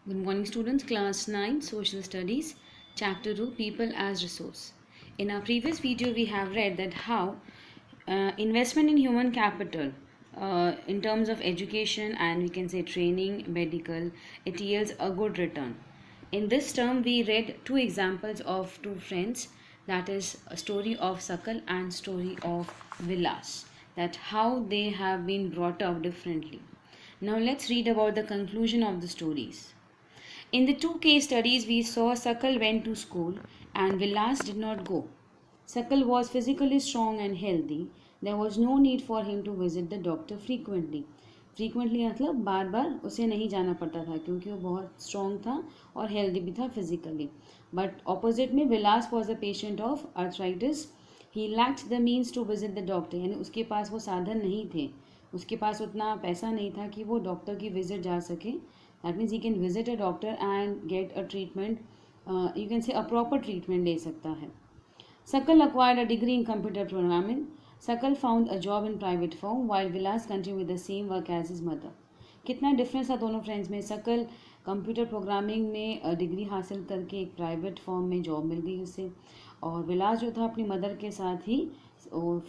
Good morning, students. Class 9 Social Studies, Chapter 2 People as Resource. In our previous video, we have read that how investment in human capital in terms of education and we can say training, medical, it yields a good return. In this term, we read two examples of two friends, that is a story of Sakal and story of Vilas, that how they have been brought up differently. Now let's read about the conclusion of the stories. In the two case studies, we saw Sakal went to school and Vilas did not go. Sakal was physically strong and healthy. There was no need for him to visit the doctor frequently. Frequently मतलब बार बार उसे नहीं जाना पड़ता था क्योंकि वो बहुत strong था और हेल्दी भी था फिजिकली. बट ऑपोजिट में Vilas was a patient of arthritis. He lacked the means to visit the doctor, यानी उसके पास वो साधन नहीं थे, उसके पास उतना पैसा नहीं था कि वो डॉक्टर की विजिट जा सके. That means he can visit a doctor and get a treatment, you can say a proper treatment ले सकता है. Sakal acquired a degree in computer programming. Sakal found a job in private firm while Vilas continued with the same work as his mother. कितना difference था दोनों friends में. सकल computer programming में degree हासिल करके एक प्राइवेट फॉर्म में जॉब मिल गई उसे, और विलास जो था अपनी मदर के साथ ही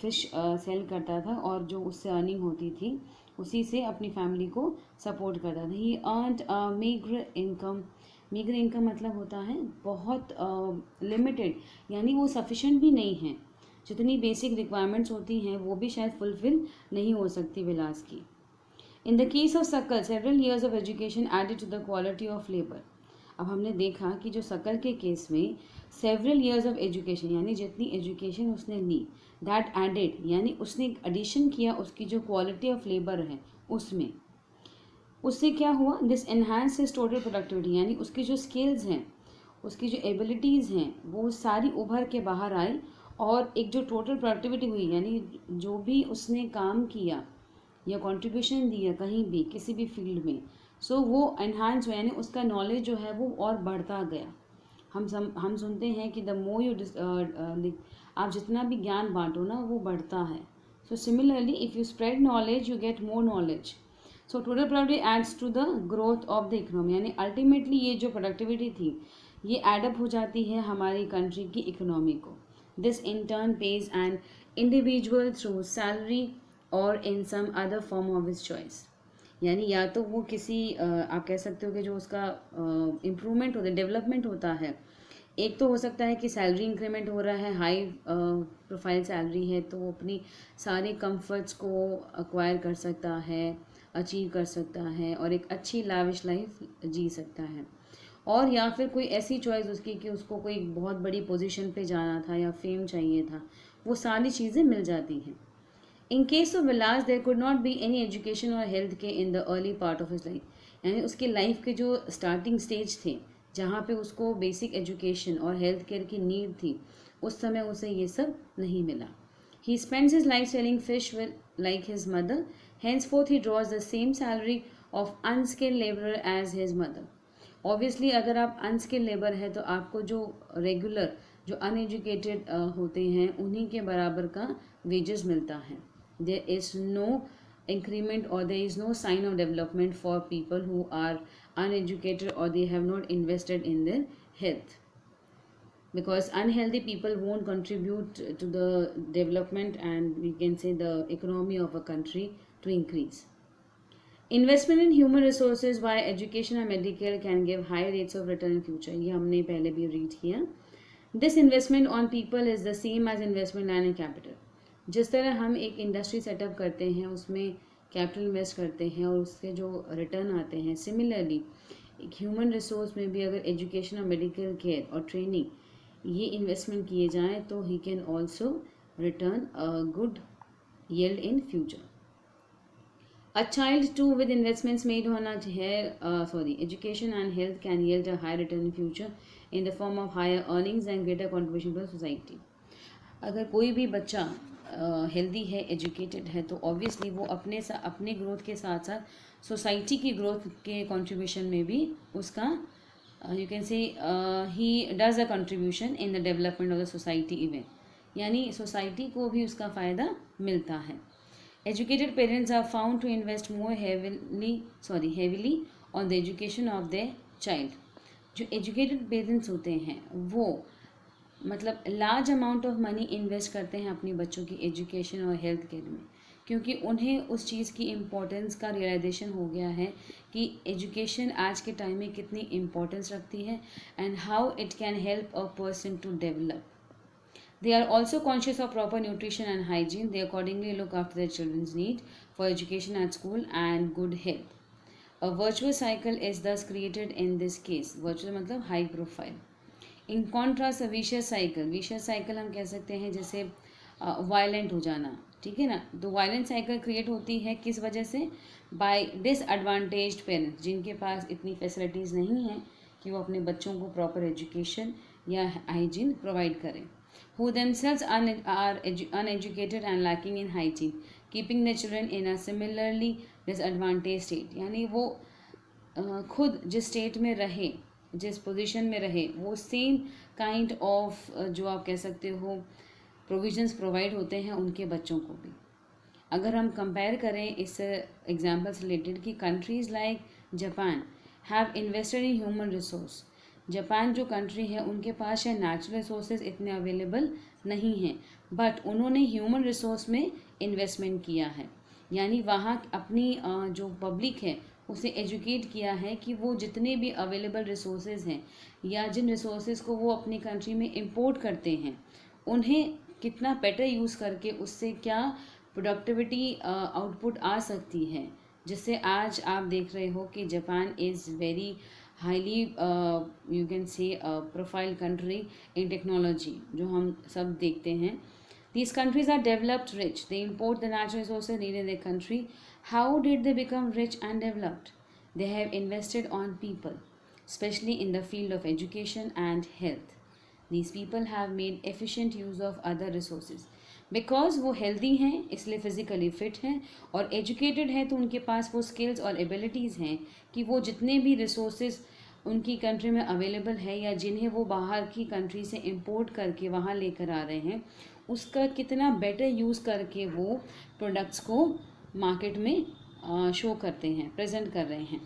फिश सेल करता था और जो उससे अर्निंग होती थी उसी से अपनी फैमिली को सपोर्ट करता था. He earned a meagre income. Meagre income मतलब होता है बहुत लिमिटेड, यानी वो सफिशेंट भी नहीं है. जितनी बेसिक रिक्वायरमेंट्स होती हैं वो भी शायद फुलफिल नहीं हो सकती विलास की. इन द केस ऑफ सकल several years of education added to the quality of labour. अब हमने देखा कि जो सकल के केस में सेवरल ईयर्स ऑफ एजुकेशन यानी जितनी एजुकेशन उसने ली, दैट एडेड यानी उसने एडिशन किया उसकी जो क्वालिटी ऑफ लेबर है उसमें. उससे क्या हुआ, this enhance his total productivity, यानी उसकी जो स्किल्स हैं, उसकी जो एबिलिटीज़ हैं वो सारी उभर के बाहर आई और एक जो टोटल प्रोडक्टिविटी हुई यानी जो भी उसने काम किया या कंट्रीब्यूशन दिया कहीं भी किसी भी फील्ड में, सो वो एनहांस हुआ, यानी उसका नॉलेज जो है वो और बढ़ता गया. हम सुनते हैं कि द मोर यू आप जितना भी ज्ञान बांटो ना वो बढ़ता है. So similarly if you spread knowledge you get more knowledge. So total productivity adds to the growth of the economy, यानी अल्टीमेटली ये जो प्रोडक्टिविटी थी ये एडअप हो जाती है हमारी कंट्री की इकोनॉमी को. This in turn pays an individual through salary और in some other form of his choice. यानी या तो वो किसी आप कह सकते हो कि जो उसका इम्प्रूवमेंट होता है, डेवलपमेंट होता है, एक तो हो सकता है कि सैलरी इंक्रीमेंट हो रहा है, हाई प्रोफाइल सैलरी है तो वो अपनी सारे कंफर्ट्स को अक्वायर कर सकता है, अचीव कर सकता है और एक अच्छी लाविश लाइफ जी सकता है. और या फिर कोई ऐसी चॉइस उसकी कि उसको कोई बहुत बड़ी पोजीशन पे जाना था या फेम चाहिए था, वो सारी चीज़ें मिल जाती हैं. In case of Vilas there could not be any education और हेल्थ के in the early part of his life. यानी उसकी लाइफ के जो स्टार्टिंग स्टेज थे जहाँ पे उसको बेसिक एजुकेशन और हेल्थ केयर की नीड थी उस समय उसे ये सब नहीं मिला. He spends his life selling fish with like his mother. henceforth he draws the same salary of unskilled laborer as his mother. Obviously अगर आप अनस्किल लेबर है तो आपको जो रेगुलर जो अनएजुकेटेड होते हैं उन्हीं के बराबर का वेजेस मिलता है. देयर इज़ नो इंक्रीमेंट और there is no sign of development for people who are uneducated or they have not invested in their health, because unhealthy people won't contribute to the development and we can say the economy of a country to increase. Investment in human resources via education and medical can give high rates of return in future. ये हमने पहले भी read किया. This investment on people is the same as investment land and capital. जिस तरह हम एक industry setup करते हैं उसमें कैपिटल इन्वेस्ट करते हैं और उसके जो रिटर्न आते हैं, सिमिलरली एक ह्यूमन रिसोर्स में भी अगर एजुकेशन और मेडिकल केयर और ट्रेनिंग ये इन्वेस्टमेंट किए जाएँ तो he can also written a good yield in future. A child too with investments made होना है, education and health can yield a high return in future in the form of higher earnings and greater contribution to the society. अगर कोई भी बच्चा healthy है, educated है तो obviously वो अपने ग्रोथ के साथ साथ सोसाइटी की ग्रोथ के कंट्रीब्यूशन में भी उसका you can say he does a contribution in the development of the society even, यानी सोसाइटी को भी उसका फ़ायदा मिलता है. Educated parents are found to invest more heavily on the education of their child. जो एजुकेटेड पेरेंट्स होते हैं वो मतलब large amount of money invest करते हैं अपने बच्चों की एजुकेशन और हेल्थ केयर में, क्योंकि उन्हें उस चीज़ की इम्पोर्टेंस का रियलाइजेशन हो गया है कि एजुकेशन आज के टाइम में कितनी इम्पोर्टेंस रखती है and how it can help a person to develop. They are also conscious of proper nutrition and hygiene. They accordingly look after their children's need for education at school and good health. A virtuous cycle is thus created in this case. Virtuous मतलब high profile. In contrast vicious cycle हम कह सकते हैं जैसे violent हो जाना, ठीक है ना. तो वायलेंट साइकिल क्रिएट होती है किस वजह से? बाय डिसएडवांटेज्ड पेरेंट्स, जिनके पास इतनी फैसिलिटीज़ नहीं हैं कि वो अपने बच्चों को प्रॉपर एजुकेशन या हाइजीन प्रोवाइड करें. who themselves are uneducated and lacking in hygiene, keeping their children in a similarly disadvantaged state. यानी वो खुद जिस स्टेट में रहे, जिस पोजीशन में रहे, वो सेम काइंड ऑफ जो आप कह सकते हो प्रोविजंस प्रोवाइड होते हैं उनके बच्चों को भी. अगर हम कंपेयर करें इस एग्जाम्पल्स रिलेटेड कि countries like Japan have invested in human resource. Japan जो कंट्री है उनके पास शायद नेचुरल रिसोर्सेज इतने अवेलेबल नहीं हैं, बट उन्होंने ह्यूमन रिसोर्स में इन्वेस्टमेंट किया है. यानी वहाँ अपनी जो पब्लिक है उसे एजुकेट किया है कि वो जितने भी अवेलेबल रिसोर्सेज हैं या जिन रिसोर्सेज को वो अपनी कंट्री में इंपोर्ट करते हैं उन्हें कितना बेटर यूज़ करके उससे क्या प्रोडक्टिविटी आउटपुट आ सकती है, जिससे आज आप देख रहे हो कि Japan is very highly you can say profile country in technology, जो हम सब देखते हैं. These countries are developed rich. They import the natural resources needed in their country. How did they become rich and developed? They have invested on people, especially in the field of education and health. These people have made efficient use of other resources. Because वो healthy हैं इसलिए physically fit हैं और educated हैं तो उनके पास वो skills और एबिलिटीज़ हैं कि वो जितने भी रिसोर्सेज उनकी कंट्री में अवेलेबल है या जिन्हें वो बाहर की कंट्री से इंपोर्ट करके वहाँ लेकर आ रहे हैं उसका कितना बेटर यूज़ करके वो प्रोडक्ट्स को मार्केट में शो करते हैं, प्रेजेंट कर रहे हैं.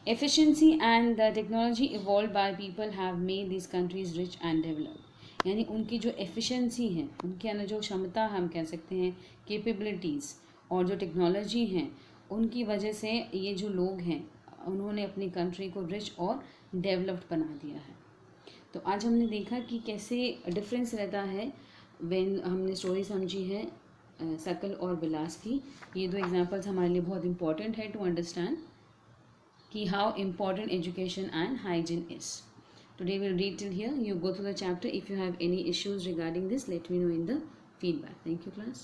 Efficiency and the technology evolve by people have made this countries rich and developed. यानी उनकी जो एफिशिएंसी है, उनके अंदर जो क्षमता हम कह सकते हैं कैपेबिलिटीज़ और जो टेक्नोलॉजी हैं उनकी वजह से ये जो लोग हैं उन्होंने अपनी कंट्री को रिच और डेवलप्ड बना दिया है. तो आज हमने देखा कि कैसे डिफरेंस रहता है व्हेन हमने स्टोरी समझी है सकल और विलास की. ये दो एग्जांपल्स हमारे लिए बहुत इंपॉर्टेंट है टू अंडरस्टैंड कि how important education and hygiene is. Today we'll read till here. You go through the chapter. If you have any issues regarding this, let me know in the feedback. Thank you, class.